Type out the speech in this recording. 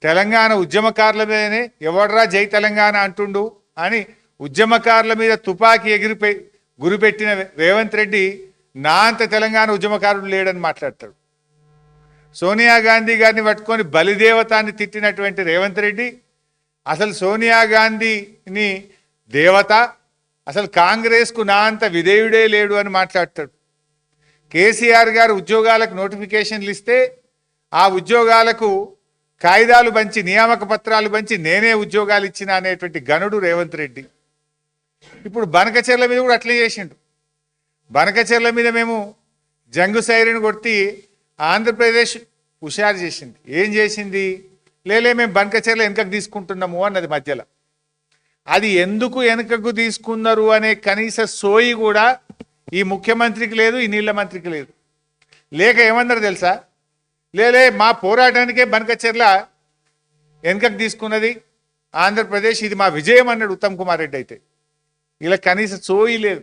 తెలంగాణ ఉద్యమకారుల మీదనే ఎవడ్రా జై తెలంగాణ అంటుండు అని ఉద్యమకారుల మీద తుపాకీ గురిపెట్టిన రేవంత్ రెడ్డి నా అంత తెలంగాణ ఉద్యమకారుడు లేడని మాట్లాడతాడు. సోనియా గాంధీ గారిని పట్టుకొని బలిదేవతాన్ని తిట్టినటువంటి రేవంత్ రెడ్డి అసలు సోనియా గాంధీని దేవత, అసలు కాంగ్రెస్కు నా అంత విధేయుడే లేడు అని మాట్లాడతాడు. కేసీఆర్ గారు ఉద్యోగాలకు నోటిఫికేషన్లు ఇస్తే ఆ ఉద్యోగాలకు కాయిదాలు పంచి నియామక పత్రాలు పంచి నేనే ఉద్యోగాలు ఇచ్చిన అనేటువంటి గనుడు రేవంత్ రెడ్డి. ఇప్పుడు బనకచెర్ల మీద కూడా అట్లే చేసిండు. బనకచెర్ల మీద మేము జంగు సైరన్ కొట్టి ఆంధ్రప్రదేశ్ హుషారు చేసింది. ఏం చేసింది? లేలే మేము బనకచెర్ల వెనుకకు తీసుకుంటున్నాము అన్నది మధ్యలో. అది ఎందుకు వెనుకకు తీసుకున్నారు అనే కనీస సోయి కూడా ఈ ముఖ్యమంత్రికి లేదు, ఈ నీళ్ల మంత్రికి లేదు. లేక ఏమన్నారు తెలుసా? లేలే మా పోరాటానికే బనకచెర్ల వెనుకకు తీసుకున్నది ఆంధ్రప్రదేశ్, ఇది మా విజయం అన్నాడు ఉత్తమ్ కుమార్ రెడ్డి. అయితే ఇలా కనీస సోయి లేదు.